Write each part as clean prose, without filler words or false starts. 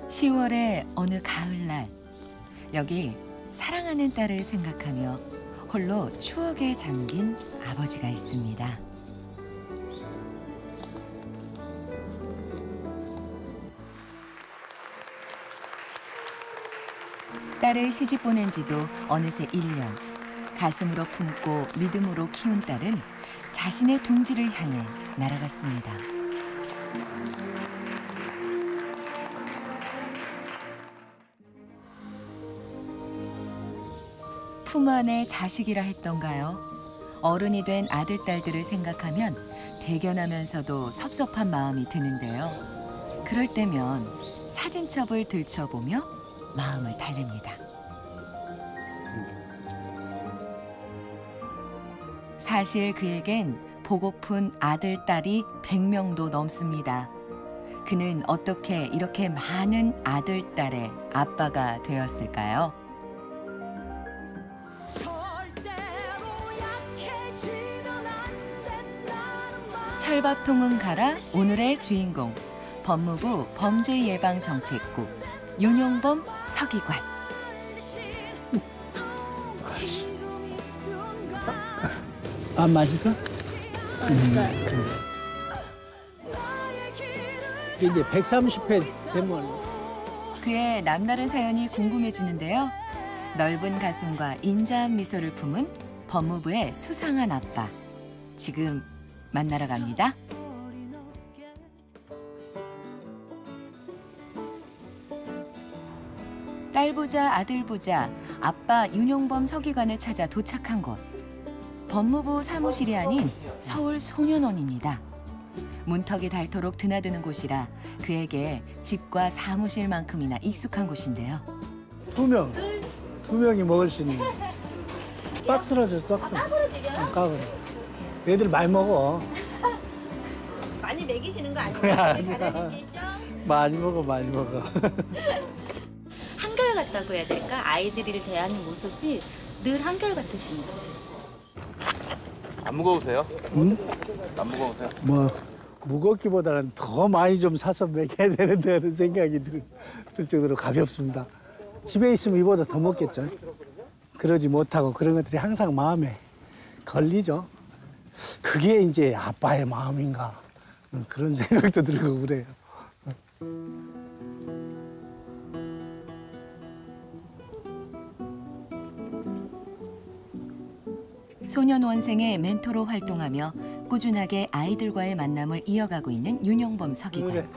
10월의 어느 가을날, 여기 사랑하는 딸을 생각하며 홀로 추억에 잠긴 아버지가 있습니다. 딸을 시집 보낸 지도 어느새 1년. 가슴으로 품고 믿음으로 키운 딸은 자신의 둥지를 향해 날아갔습니다. 품 안의 자식이라 했던가요? 어른이 된 아들, 딸들을 생각하면 대견하면서도 섭섭한 마음이 드는데요. 그럴 때면 사진첩을 들춰보며 마음을 달랩니다. 사실 그에겐 보고픈 아들, 딸이 100명도 넘습니다. 그는 어떻게 이렇게 많은 아들, 딸의 아빠가 되었을까요? 철밥통은 가라 오늘의 주인공, 법무부 범죄예방정책국 윤용범 서기관. 밥 맛있어? 이제 130회 되면 그의 남다른 사연이 궁금해지는데요. 넓은 가슴과 인자한 미소를 품은 법무부의 수상한 아빠. 지금 만나러 갑니다. 딸 보자 아들 보자 아빠 윤용범 서기관을 찾아 도착한 곳. 법무부 사무실이 아닌 서울 소년원입니다. 문턱이 닳도록 드나드는 곳이라 그에게 집과 사무실만큼이나 익숙한 곳인데요. 두 명이 먹을 수 있는 박스로 줘, 박스. 깍으로 드려요? 까거든. 애들 많이 먹어. 많이 먹이시는 거 아니에요? 잘하시겠죠? 많이 먹어, 많이 먹어. 한결같다고 해야 될까? 아이들을 대하는 모습이 늘 한결같으십니다. 안 무거우세요? 응? 안 무거우세요? 뭐 무겁기보다는 더 많이 좀 사서 먹여야 되는데 하는 생각이 들 정도로 가볍습니다. 집에 있으면 이보다 더 먹겠죠. 그러지 못하고 그런 것들이 항상 마음에 걸리죠. 그게 이제 아빠의 마음인가 그런 생각도 들고 그래요. 소년원생의 멘토로 활동하며 꾸준하게 아이들과의 만남을 이어가고 있는 윤용범 서기관. 그래.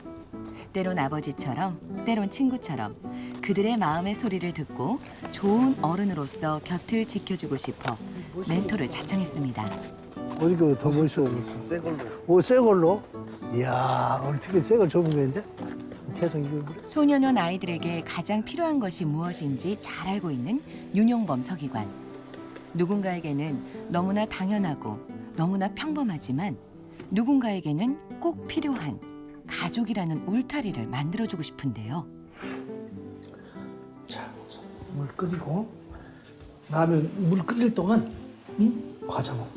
때론 아버지처럼, 때론 친구처럼 그들의 마음의 소리를 듣고 좋은 어른으로서 곁을 지켜주고 싶어 멘토를 자청했습니다. 어디 더 멋있어 보였어. 새 걸로. 오, 새 걸로? 이야, 어떻게 새 걸 접으면 이제 계속 이거 그래. 소년원 아이들에게 가장 필요한 것이 무엇인지 잘 알고 있는 윤용범 서기관. 누군가에게는 너무나 당연하고 너무나 평범하지만 누군가에게는 꼭 필요한 가족이라는 울타리를 만들어주고 싶은데요. 자, 물 끓이고 라면 물 끓일 동안 과자 먹어.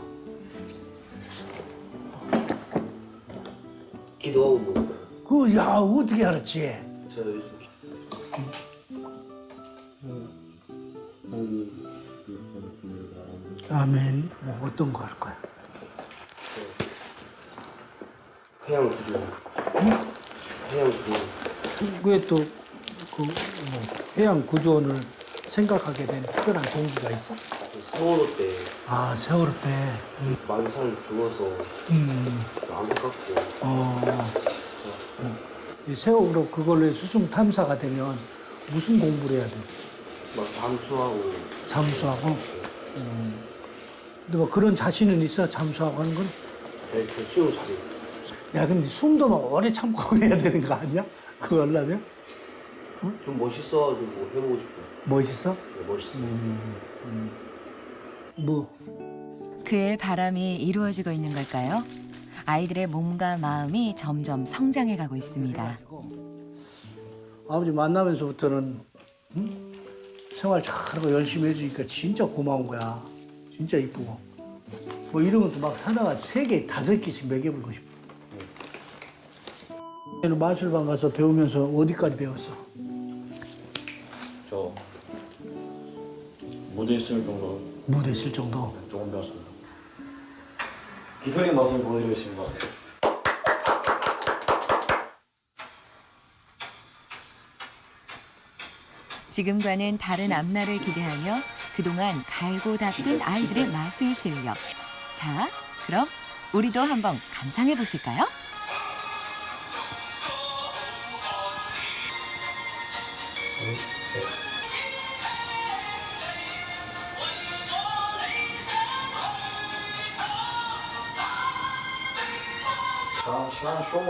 기도하고 뭐 그, 야, 어떻게 알았지? 제가 요즘 라면 뭐 어떤 거 할 거야? 해양 구조 해양 구조 왜 또 그 해양 구조원을 생각하게 된 특별한 동기가 있어? 세월호 때 아, 세월호 때. 만살 죽어서 안타깝고 이 세월호 그걸로 수중 탐사가 되면 무슨 공부를 해야 돼? 막 잠수하고 잠수하고. 근데 뭐 그런 자신은 있어? 잠수하고 하는 건? 그 수영 자리 야, 근데 숨도 막 오래 참고 해야 되는 거 아니야? 그거 하려면? 좀 멋있어가지고 해보고 싶어요. 멋있어? 네, 멋있어. 뭐 그의 바람이 이루어지고 있는 걸까요? 아이들의 몸과 마음이 점점 성장해가고 있습니다. 아버지 만나면서부터는 생활 잘하고 열심히 해주니까 진짜 고마운 거야. 진짜 이쁘고. 뭐 이런 것도 막 사다가 3개, 5개씩 먹여보고 싶어. 마술방 가서 배우면서 어디까지 배웠어? 무대 있을 정도 무대 있을 정도. 조금 배웠습니다. 기술의 맛을 보여드리겠습니다. 지금과는 다른 앞날을 기대하며 그동안 갈고 닦은 아이들의 마술 실력. 자, 그럼 우리도 한번 감상해 보실까요?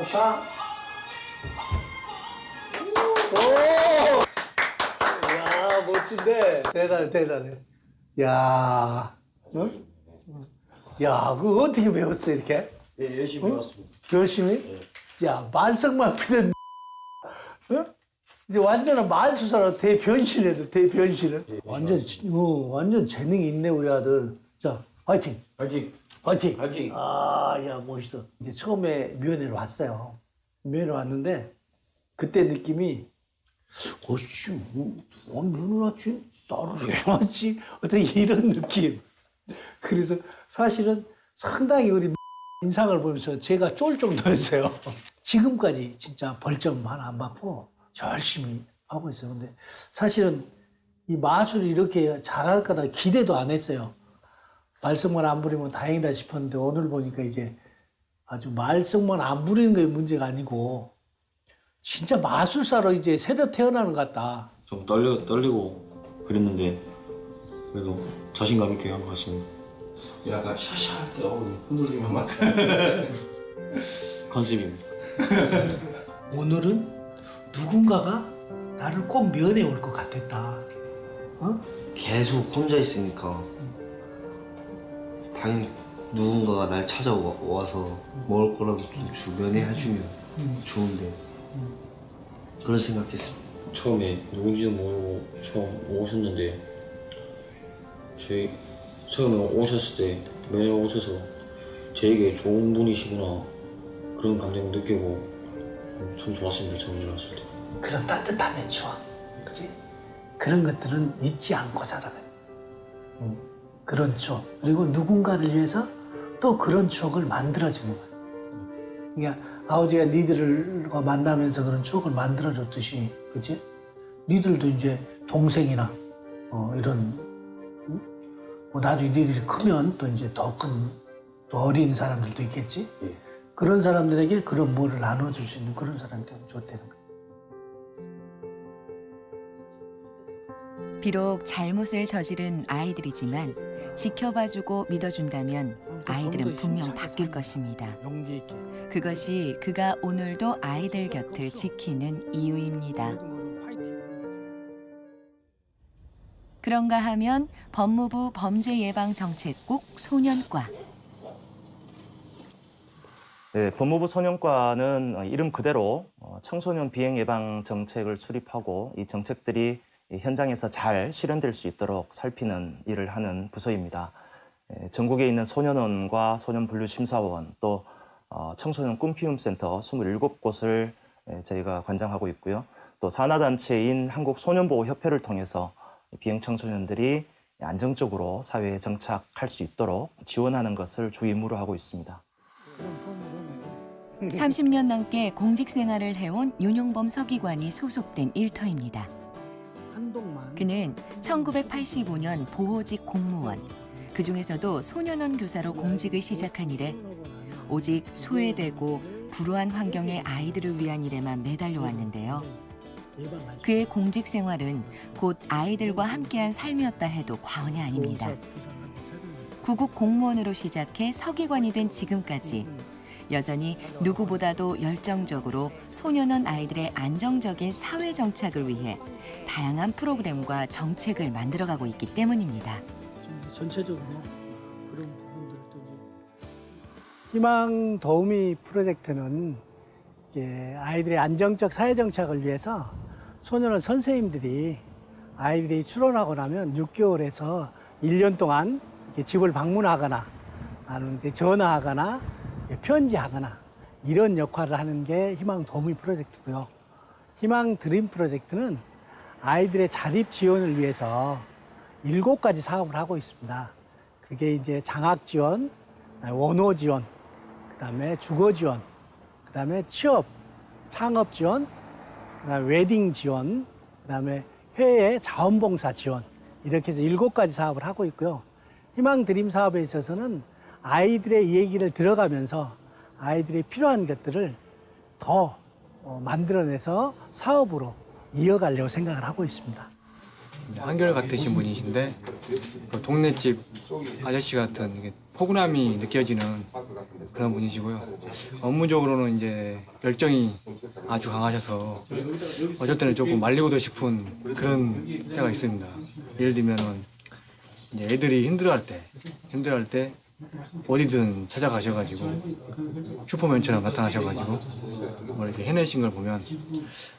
샹샹. 야, 멋진데. 대단해. 야, 응? 야, 그거 어떻게 배웠어, 이렇게? 예, 열심히 배웠습니다. 열심히? 야, 말썽만 피던 어? 이제 완전한 말수사로 대변신해도 대변신을. 완전 재능이 있네, 우리 아들. 자, 화이팅! 파이팅! 화이팅! 파이팅! 아, 야, 멋있어. 이제 처음에 묘연회를 왔어요. 묘연회 왔는데, 그때 느낌이, 어씨, 묘연회 왔지? 나를 왜 왔지? 어떤 이런 느낌. 그래서 사실은 상당히 우리 인상을 보면서 제가 쫄 정도였어요. 지금까지 진짜 벌점 하나 안 받고 열심히 하고 있어요. 근데 사실은 이 마술을 이렇게 잘할 거다 기대도 안 했어요. 말썽만 안 부리면 다행이다 싶었는데 오늘 보니까 이제 아주 말썽만 안 부리는 게 문제가 아니고 진짜 마술사로 이제 새로 태어나는 것 같다. 좀 떨리고 그랬는데 그래도 자신감 있게 한 것 같습니다. 약간 샤샤할 때 흔들리면 컨셉입니다. 오늘은 누군가가 나를 꼭 면회 올 것 같았다. 어? 계속 혼자 있으니까 당연히 누군가가 날 찾아와서 먹을 거라도 좀 주변에 해주면 좋은데 그런 생각했습니다. 처음에 누군지도 모르고 처음 오셨는데 저희 처음에 오셨을 때 면회 오셔서 저에게 좋은 분이시구나 그런 감정을 느끼고 참 좋았습니다. 처음 일어났을 때. 그런 따뜻함의 추억, 그치? 그런 것들은 잊지 않고 살아가요. 그런 추억. 그리고 누군가를 위해서 또 그런 추억을 만들어주는 거예요. 그러니까 아버지가 니들과 만나면서 그런 추억을 만들어줬듯이, 그치? 니들도 이제 동생이나 이런 뭐 나중에 니들이 크면 또 이제 더 큰, 또 어린 사람들도 있겠지? 예. 그런 사람들에게 그런 뭐를 나눠줄 수 있는 그런 사람이 되면 좋다는 거예요. 비록 잘못을 저지른 아이들이지만 지켜봐주고 믿어준다면 아이들은 분명 바뀔 것입니다. 용기 있게. 그것이 그가 오늘도 아이들 곁을 지키는 이유입니다. 그런가 하면 법무부 범죄예방정책국 소년과. 네, 법무부 소년과는 이름 그대로 청소년 비행 예방 정책을 수립하고 이 정책들이 현장에서 잘 실현될 수 있도록 살피는 일을 하는 부서입니다. 전국에 있는 소년원과 소년분류심사원 또 청소년 꿈키움센터 27곳을 저희가 관장하고 있고요. 또 산하단체인 한국소년보호협회를 통해서 비행 청소년들이 안정적으로 사회에 정착할 수 있도록 지원하는 것을 주 임무로 하고 있습니다. 30년 넘게 공직 생활을 해온 윤용범 서기관이 소속된 일터입니다. 그는 1985년 보호직 공무원, 그중에서도 소년원 교사로 공직을 시작한 이래 오직 소외되고 불우한 환경의 아이들을 위한 일에만 매달려 왔는데요. 그의 공직 생활은 곧 아이들과 함께한 삶이었다 해도 과언이 아닙니다. 구급 공무원으로 시작해 서기관이 된 지금까지 여전히 누구보다도 열정적으로 소년원 아이들의 안정적인 사회 정착을 위해 다양한 프로그램과 정책을 만들어가고 있기 때문입니다. 전체적으로 그런 부분들도 희망 도우미 프로젝트는 아이들의 안정적 사회 정착을 위해서 소년원 선생님들이 아이들이 출원하고 나면 6개월에서 1년 동안 집을 방문하거나 아니면 전화하거나 편지하거나 이런 역할을 하는 게 희망 도우미 프로젝트고요. 희망 드림 프로젝트는 아이들의 자립 지원을 위해서 7가지 사업을 하고 있습니다. 그게 이제 장학 지원, 원호 지원, 그다음에 주거 지원, 그다음에 취업, 창업 지원, 그다음에 웨딩 지원, 그다음에 해외 자원봉사 지원, 이렇게 해서 7가지 사업을 하고 있고요. 희망 드림 사업에 있어서는 아이들의 얘기를 들어가면서 아이들이 필요한 것들을 더 만들어내서 사업으로 이어가려고 생각을 하고 있습니다. 한결같으신 분이신데 그 동네집 아저씨 같은 이게 포근함이 느껴지는 그런 분이시고요. 업무적으로는 이제 열정이 아주 강하셔서 어쩔 때는 조금 말리고도 싶은 그런 때가 있습니다. 예를 들면은 이제 애들이 힘들어할 때 어디든 찾아가셔가지고 슈퍼맨처럼 나타나셔가지고 뭐 이렇게 해내신 걸 보면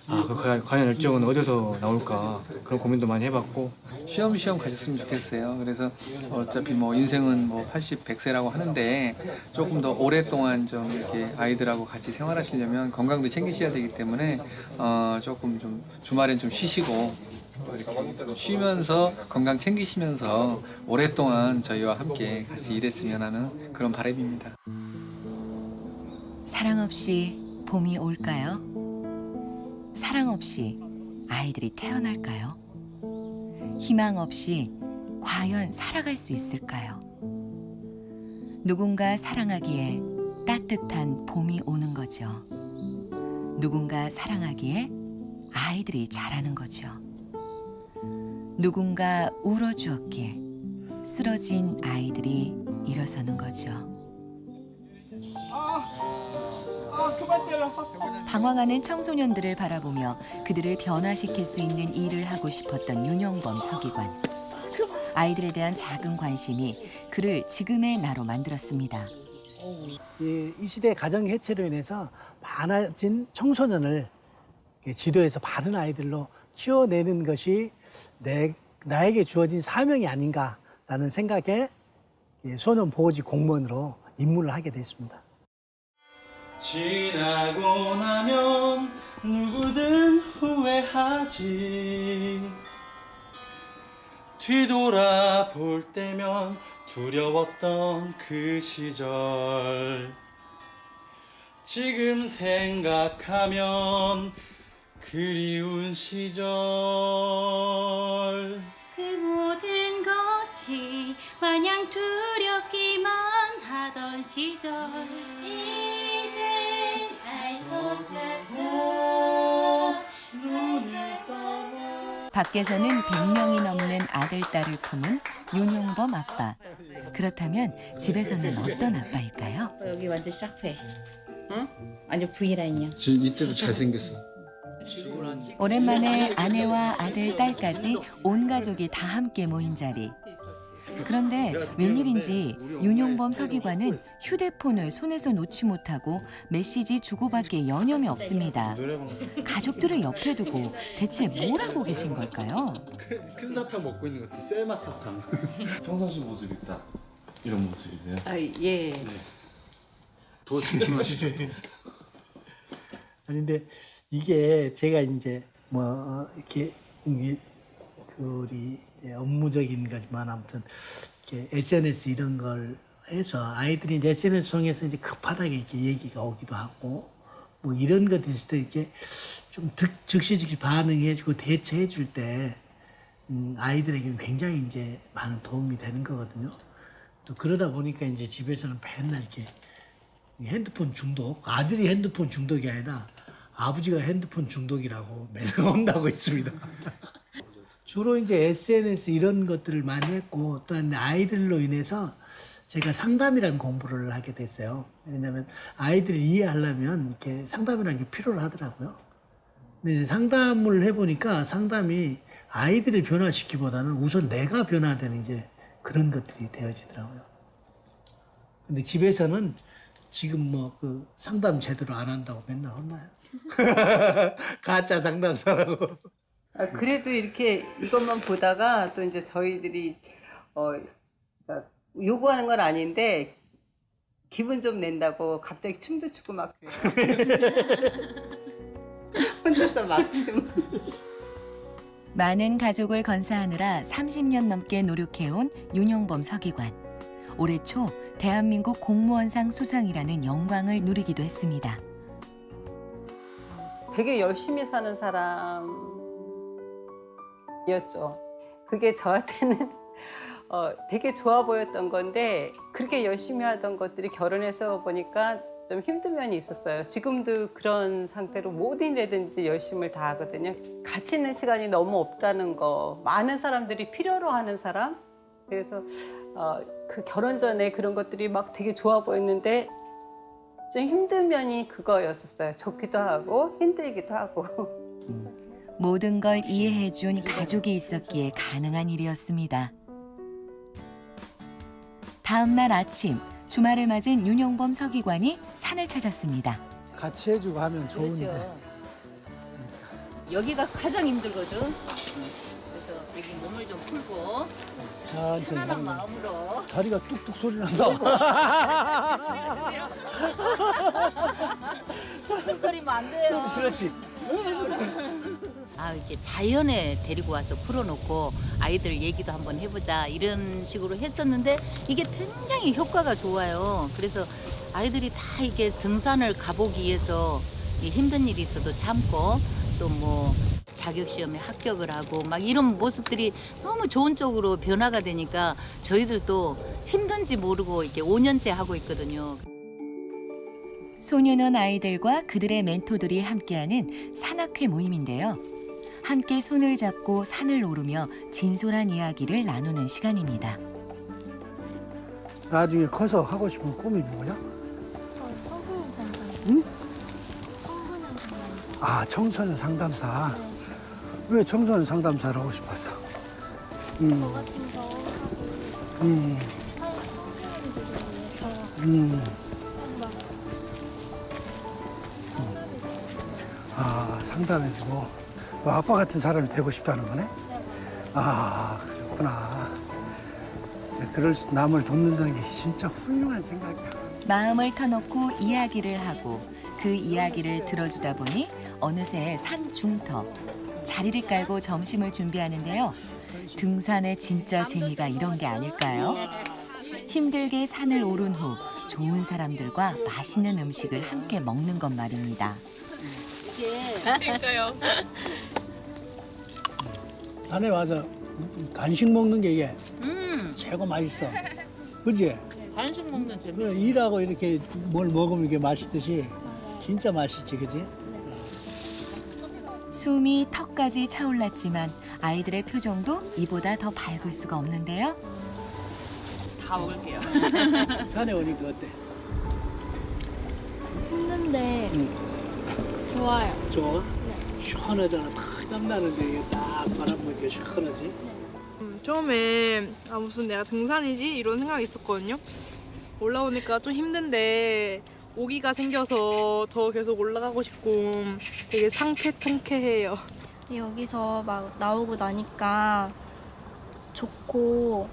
그 과연 열정은 어디서 나올까 그런 고민도 많이 해봤고 쉬엄쉬엄 가셨으면 좋겠어요. 그래서 어차피 뭐 인생은 뭐 80, 100세라고 하는데 조금 더 오랫동안 좀 이렇게 아이들하고 같이 생활하시려면 건강도 챙기셔야 되기 때문에 조금 좀 주말엔 좀 쉬시고 이렇게 좀 쉬면서 건강 챙기시면서 오랫동안 저희와 함께 같이 일했으면 하는 그런 바람입니다. 사랑 없이 봄이 올까요? 사랑 없이 아이들이 태어날까요? 희망 없이 과연 살아갈 수 있을까요? 누군가 사랑하기에 따뜻한 봄이 오는 거죠. 누군가 사랑하기에 아이들이 자라는 거죠. 누군가 울어주었기에 쓰러진 아이들이 일어서는 거죠. 방황하는 청소년들을 바라보며 그들을 변화시킬 수 있는 일을 하고 싶었던 윤영범 서기관. 아이들에 대한 작은 관심이 그를 지금의 나로 만들었습니다. 이 시대 가정 해체로 인해서 많아진 청소년을 지도해서 바른 아이들로 키워내는 것이 나에게 주어진 사명이 아닌가라는 생각에 소년보호지 공무원으로 입문을 하게 됐습니다. 지나고 나면 누구든 후회하지 뒤돌아볼 때면 두려웠던 그 시절 지금 생각하면 그리운 시절 그 모든 것이 마냥 두렵기만 하던 시절 이젠 알 것 같아 눈을 떠나 밖에서는 100명이 넘는 아들, 딸을 품은 윤용범 아빠. 그렇다면 집에서는 어떤 아빠일까요? 여기 완전 샤프해. 응? 완전 V라인이야. 이때도 잘생겼어. 오랜만에 아내와 아들, 딸까지 온 가족이 다 함께 모인 자리. 그런데 웬일인지 윤용범 서기관은 휴대폰을 손에서 놓지 못하고 메시지 주고받기에 여념이 없습니다. 가족들을 옆에 두고 대체 뭘 하고 계신 걸까요? 큰 사탕 먹고 있는 것 같아. 쇠맛 사탕. 평상시 모습이 딱 이런 모습이세요? 예. 더 심심하시죠? 아니 근데 이게 제가 이제 뭐 이렇게 우리 업무적인 거지만 아무튼 이렇게 SNS 이런 걸 해서 아이들이 이제 SNS 통해서 이제 급하다게 이렇게 얘기가 오기도 하고 뭐 이런 것들이 있을 때 이렇게 좀 즉시 반응해주고 대처해줄 때 아이들에게는 굉장히 이제 많은 도움이 되는 거거든요. 또 그러다 보니까 이제 집에서는 맨날 이렇게 핸드폰 중독, 아들이 핸드폰 중독이 아니라 아버지가 핸드폰 중독이라고 맨날 혼나고 있습니다. 주로 이제 SNS 이런 것들을 많이 했고 또한 아이들로 인해서 제가 상담이라는 공부를 하게 됐어요. 왜냐하면 아이들을 이해하려면 이렇게 상담이라는 게 필요로 하더라고요. 근데 이제 상담을 해보니까 상담이 아이들을 변화시키기보다는 우선 내가 변화되는 이제 그런 것들이 되어지더라고요. 근데 집에서는 지금 뭐 그 상담 제대로 안 한다고 맨날 혼나요. 가짜 상담사라고. 그래도 이렇게 이것만 보다가 또 이제 저희들이 그러니까 요구하는 건 아닌데 기분 좀 낸다고 갑자기 춤도 추고 막 그래요. 혼자서 막 춤. 많은 가족을 건사하느라 30년 넘게 노력해온 윤용범 서기관. 올해 초 대한민국 공무원상 수상이라는 영광을 누리기도 했습니다. 되게 열심히 사는 사람이었죠. 그게 저한테는 되게 좋아 보였던 건데 그렇게 열심히 하던 것들이 결혼해서 보니까 좀 힘든 면이 있었어요. 지금도 그런 상태로 모든 일이든지 열심을 다 하거든요. 같이 있는 시간이 너무 없다는 거, 많은 사람들이 필요로 하는 사람. 그래서 그 결혼 전에 그런 것들이 막 되게 좋아 보였는데 좀 힘든 면이 그거였었어요. 좋기도 하고 힘들기도 하고. 모든 걸 이해해준 가족이 있었기에 가능한 일이었습니다. 다음 날 아침, 주말을 맞은 윤용범 서기관이 산을 찾았습니다. 같이 해주고 하면 좋은데. 여기가 가장 힘들거든. 그래서 여기 몸을 좀 풀고 천천히 편안한 하면 마음으로. 다리가 뚝뚝 소리 난다. 헛소리면 안 돼요. 그렇지. 아, 이렇게 자연에 데리고 와서 풀어놓고 아이들 얘기도 한번 해보자 이런 식으로 했었는데 이게 굉장히 효과가 좋아요. 그래서 아이들이 다 이게 등산을 가보기 위해서 이 힘든 일이 있어도 참고 또 뭐 자격시험에 합격을 하고 막 이런 모습들이 너무 좋은 쪽으로 변화가 되니까 저희들도 힘든지 모르고 이렇게 5년째 하고 있거든요. 소년원 아이들과 그들의 멘토들이 함께하는 산악회 모임인데요. 함께 손을 잡고 산을 오르며 진솔한 이야기를 나누는 시간입니다. 나중에 커서 하고 싶은 꿈이 뭐야? 청소년 상담. 응? 청소년 상담. 아, 청소년 상담사. 왜 청소년 상담사를 하고 싶었어? 저 음, 같은 경우하고 음, 청소년들을 위해서 음. 한번 아, 상담해주고. 아빠 같은 사람이 되고 싶다는 거네? 아, 그렇구나. 이제 남을 돕는다는 게 진짜 훌륭한 생각이야. 마음을 터놓고 이야기를 하고 그 이야기를 들어주다 보니 어느새 산 중터. 자리를 깔고 점심을 준비하는데요. 등산의 진짜 재미가 이런 게 아닐까요? 힘들게 산을 오른 후 좋은 사람들과 맛있는 음식을 함께 먹는 것 말입니다. 그러니까요. 산에 와서 간식 먹는 게 이게 최고 맛있어. 그지? 간식 먹는 재미. 그 일하고 이렇게 뭘 먹으면 이게 맛있듯이 진짜 맛있지, 그지? 숨이 턱까지 차올랐지만 아이들의 표정도 이보다 더 밝을 수가 없는데요. 다 먹을게요. 산에 오니까 어때? 힘든데 좋아요. 좋아? 시원하잖아. 탁 땀나는데 이게 딱 바람 보니까 시원하지? 처음에 무슨 내가 등산이지? 이런 생각이 있었거든요. 올라오니까 좀 힘든데 오기가 생겨서 더 계속 올라가고 싶고 되게 상쾌통쾌해요. 여기서 막 나오고 나니까 좋고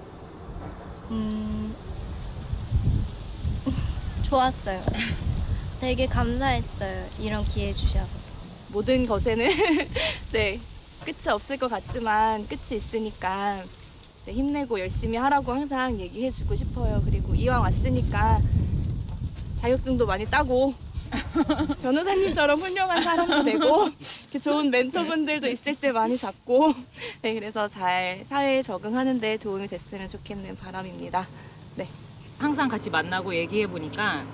좋았어요. 되게 감사했어요. 이런 기회 주셔서. 모든 것에는 네, 끝이 없을 것 같지만 끝이 있으니까 네, 힘내고 열심히 하라고 항상 얘기해주고 싶어요. 그리고 이왕 왔으니까 자격증도 많이 따고 변호사님처럼 훌륭한 사람도 되고 이렇게 좋은 멘토분들도 있을 때 많이 잡고 네, 그래서 잘 사회에 적응하는 데 도움이 됐으면 좋겠는 바람입니다. 네. 항상 같이 만나고 얘기해 보니까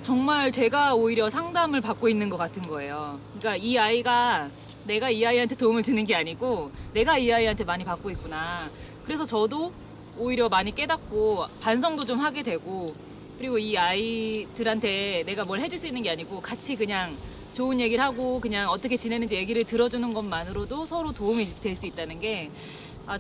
정말 제가 오히려 상담을 받고 있는 것 같은 거예요. 그러니까 이 아이가 내가 이 아이한테 도움을 주는 게 아니고 내가 이 아이한테 많이 받고 있구나. 그래서 저도 오히려 많이 깨닫고 반성도 좀 하게 되고 그리고 이 아이들한테 내가 뭘 해줄 수 있는 게 아니고 같이 그냥 좋은 얘기를 하고 그냥 어떻게 지내는지 얘기를 들어주는 것만으로도 서로 도움이 될 수 있다는 게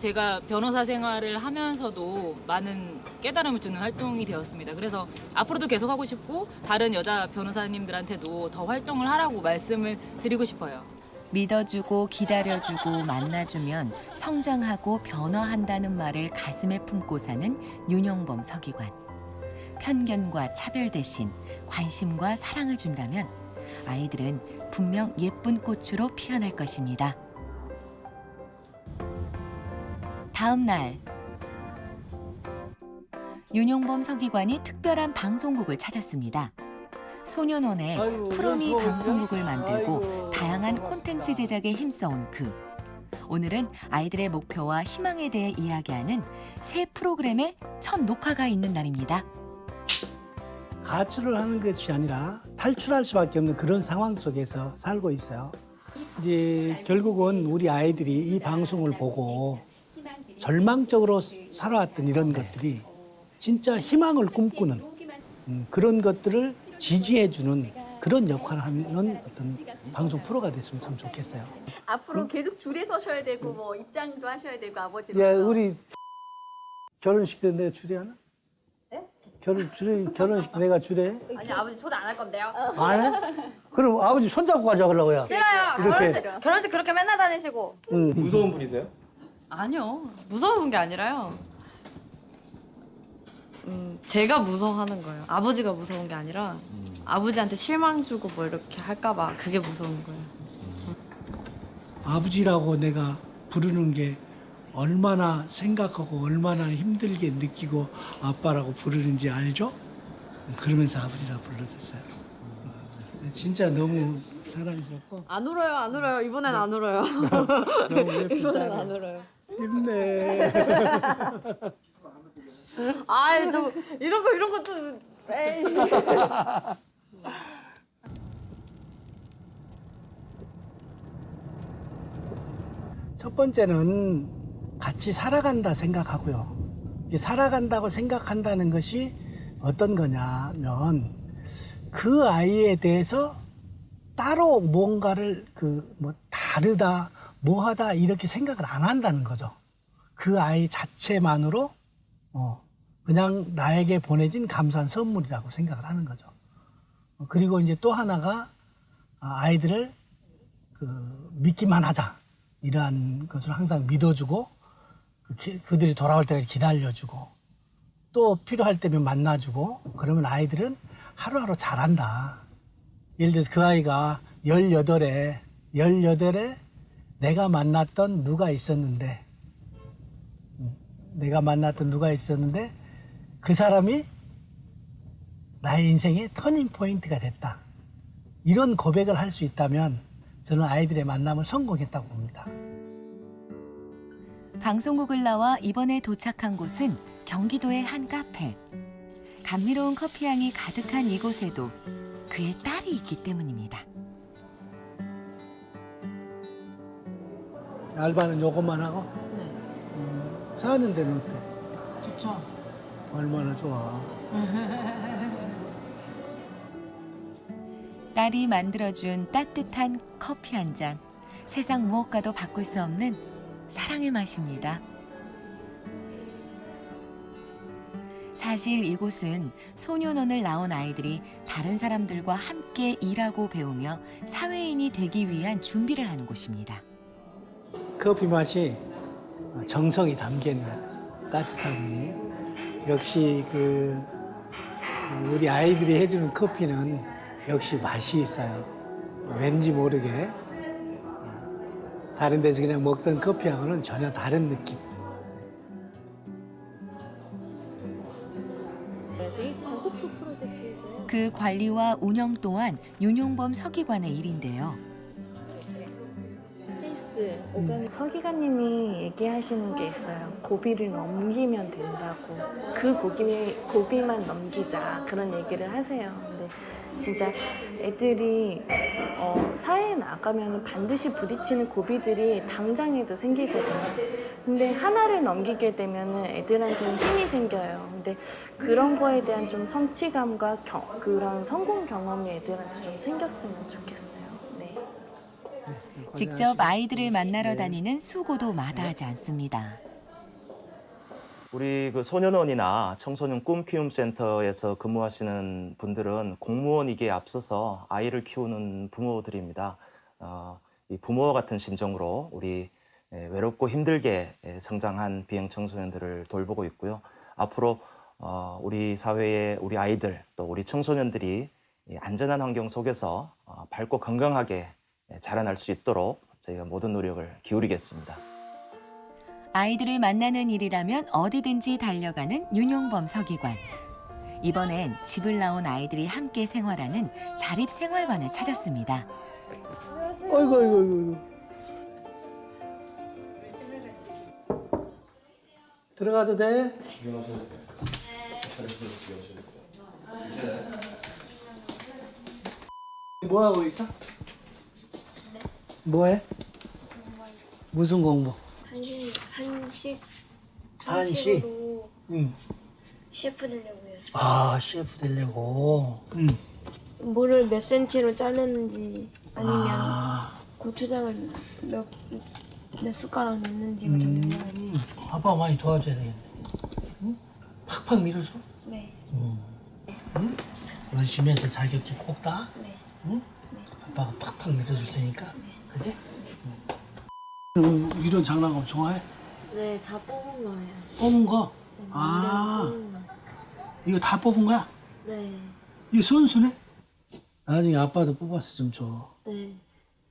제가 변호사 생활을 하면서도 많은 깨달음을 주는 활동이 되었습니다. 그래서 앞으로도 계속 하고 싶고 다른 여자 변호사님들한테도 더 활동을 하라고 말씀을 드리고 싶어요. 믿어주고 기다려주고 만나주면 성장하고 변화한다는 말을 가슴에 품고 사는 윤용범 서기관. 편견과 차별 대신 관심과 사랑을 준다면 아이들은 분명 예쁜 꽃으로 피어날 것입니다. 다음 날 윤용범 서기관이 특별한 방송국을 찾았습니다. 소년원에 프로미 방송국을 만들고 다양한 콘텐츠 제작에 힘써온 그. 오늘은 아이들의 목표와 희망에 대해 이야기하는 새 프로그램의 첫 녹화가 있는 날입니다. 가출을 하는 것이 아니라 탈출할 수밖에 없는 그런 상황 속에서 살고 있어요. 이제 결국은 우리 아이들이 이 방송을 보고 절망적으로 살아왔던 이런 것들이 진짜 희망을 꿈꾸는 그런 것들을 지지해주는 그런 역할을 하는 어떤 방송 프로가 됐으면 참 좋겠어요. 앞으로 계속 줄에 서셔야 되고 뭐 입장도 하셔야 되고 아버지로서. 야, 우리 결혼식 때 내가 주례하나? 네? 결혼식 때 내가 주례해? 아니 아버지 초대 안 할 건데요. 안 해? 그럼 아버지 손잡고 가자고요. 싫어요. 이렇게. 결혼식 그렇게 맨날 다니시고. 무서운 분이세요? 아니요. 무서운 게 아니라요. 제가 무서워하는 거예요. 아버지가 무서운 게 아니라 아버지한테 실망 주고 뭐 이렇게 할까봐 그게 무서운 거예요. 아버지라고 내가 부르는 게 얼마나 생각하고 얼마나 힘들게 느끼고 아빠라고 부르는지 알죠? 그러면서 아버지라고 불러줬어요. 진짜 너무 사랑스럽고. 안 울어요, 안 울어요. 이번엔 안 울어요. 너무 예쁘다. 이번엔 안 울어요. 힘내. 아이, 저 이런 것도 에이. 첫 번째는 같이 살아간다 생각하고요. 이게 살아간다고 생각한다는 것이 어떤 거냐면 그 아이에 대해서 따로 뭔가를 다르다, 뭐하다 이렇게 생각을 안 한다는 거죠. 그 아이 자체만으로 그냥 나에게 보내진 감사한 선물이라고 생각을 하는 거죠. 그리고 이제 또 하나가 아이들을 믿기만 하자. 이러한 것을 항상 믿어주고 그들이 돌아올 때까지 기다려주고 또 필요할 때면 만나주고 그러면 아이들은 하루하루 잘한다. 예를 들어서 그 아이가 18에 내가 만났던 누가 있었는데 그 사람이 나의 인생의 터닝 포인트가 됐다. 이런 고백을 할 수 있다면 저는 아이들의 만남을 성공했다고 봅니다. 방송국을 나와 이번에 도착한 곳은 경기도의 한 카페. 감미로운 커피향이 가득한 이곳에도 그의 딸이 있기 때문입니다. 알바는 요것만 하고? 사는 데는 어때? 좋죠. 얼마나 좋아. 딸이 만들어준 따뜻한 커피 한 잔. 세상 무엇과도 바꿀 수 없는 사랑의 맛입니다. 사실 이곳은 소년원을 나온 아이들이 다른 사람들과 함께 일하고 배우며 사회인이 되기 위한 준비를 하는 곳입니다. 커피 맛이 정성이 담긴 따뜻함이 역시 우리 아이들이 해주는 커피는 역시 맛이 있어요. 왠지 모르게 다른 데서 그냥 먹던 커피하고는 전혀 다른 느낌. 그 관리와 운영 또한 윤용범 서기관의 일인데요. 서기관님이 얘기하시는 게 있어요. 고비를 넘기면 된다고. 그 고비만 넘기자 그런 얘기를 하세요. 근데 진짜 애들이 사회에 나가면 반드시 부딪히는 고비들이 당장에도 생기거든요. 근데 하나를 넘기게 되면 애들한테는 힘이 생겨요. 근데 그런 거에 대한 좀 성취감과 그런 성공 경험이 애들한테 좀 생겼으면 좋겠어요. 직접 아이들을 만나러 다니는 수고도 마다하지 않습니다. 우리 소년원이나 청소년 꿈키움센터에서 근무하시는 분들은 공무원이기에 앞서서 아이를 키우는 부모들입니다. 이 부모와 같은 심정으로 우리 외롭고 힘들게 성장한 비행 청소년들을 돌보고 있고요. 앞으로 우리 사회의 우리 아이들 또 우리 청소년들이 안전한 환경 속에서 밝고 건강하게 자라날 수 있도록 저희가 모든 노력을 기울이겠습니다. 아이들을 만나는 일이라면 어디든지 달려가는 윤용범 서기관. 이번엔 집을 나온 아이들이 함께 생활하는 자립생활관을 찾았습니다. 어이구, 어이구, 어이구. 들어가도 돼? 뭐 하고 있어? 뭐해? 무슨 공부? 한식 한식? 한식으로 응. 셰프 되려고요. 아, 셰프 되려고. 뭐를 몇 센치로 자르는지 아니면 아. 고추장을 몇 숟가락 넣는지가 중요해요. 아빠가 많이 도와줘야 되겠네. 응? 팍팍 밀어줘? 네. 응? 열심히 해서 자격증 꼭 따? 네. 응? 아빠가 팍팍 밀어줄 테니까. 그지? 응. 이런 장난감 좋아해? 네, 다 뽑은 거예요. 뽑은 거? 네, 아, 뽑은 거. 이거 다 뽑은 거야? 네. 이거 선수네? 나중에 아빠도 뽑아서 좀 줘. 네.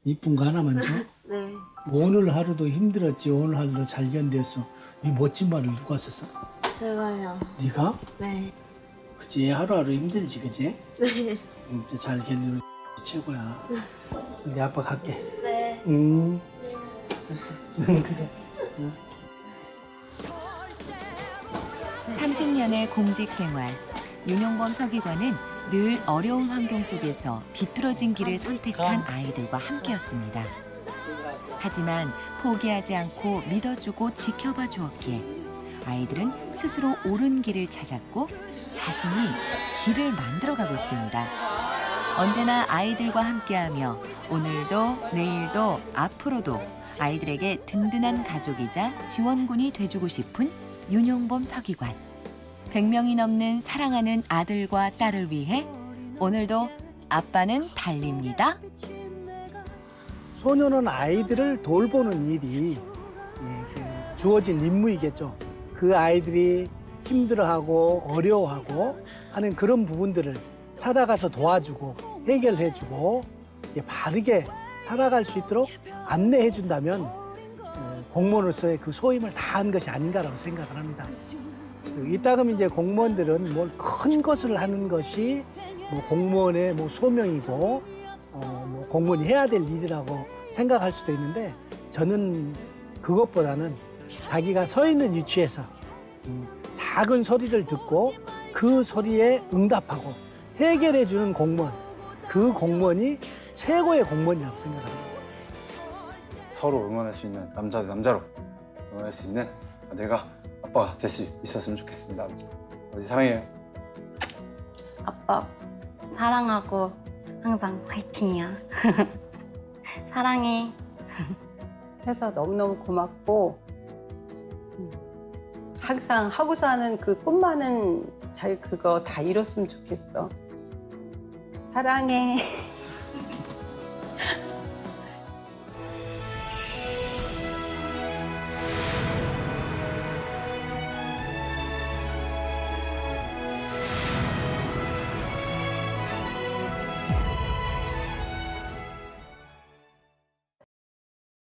이쁜 거 하나만 줘? 네. 오늘 하루도 힘들었지. 오늘 하루도 잘 견뎠어. 이 멋진 말을 누가 썼어? 제가요. 네가? 네. 그치, 하루하루 힘들지, 그치? 네. 진짜 잘 견디는 최고야. 근데 아빠 갈게. 네. 그래. 30년의 공직 생활. 윤용범 서기관은 늘 어려운 환경 속에서 비뚤어진 길을 선택한 아이들과 함께였습니다. 하지만 포기하지 않고 믿어주고 지켜봐 주었기에 아이들은 스스로 옳은 길을 찾았고 자신이 길을 만들어가고 있습니다. 언제나 아이들과 함께하며 오늘도 내일도 앞으로도 아이들에게 든든한 가족이자 지원군이 돼주고 싶은 윤용범 서기관. 100명이 넘는 사랑하는 아들과 딸을 위해 오늘도 아빠는 달립니다. 소년원 아이들을 돌보는 일이 주어진 임무이겠죠. 그 아이들이 힘들어하고 어려워하고 하는 그런 부분들을 찾아가서 도와주고 해결해주고 바르게 살아갈 수 있도록 안내해준다면 공무원으로서의 그 소임을 다한 것이 아닌가라고 생각을 합니다. 이따금 이제 공무원들은 뭘 큰 것을 하는 것이 뭐 공무원의 뭐 소명이고 뭐 공무원이 해야 될 일이라고 생각할 수도 있는데 저는 그것보다는 자기가 서 있는 위치에서 작은 소리를 듣고 그 소리에 응답하고 해결해주는 공무원, 그 공무원이 최고의 공무원이라고 생각합니다. 서로 응원할 수 있는 남자 대 남자로 응원할 수 있는 내가 아빠가 될 수 있었으면 좋겠습니다. 아버지 사랑해요. 아빠 사랑하고 항상 화이팅이야. 사랑해. 해서 너무너무 고맙고 항상 하고자 하는 그 꿈만은 잘 그거 다 이뤘으면 좋겠어. 사랑해.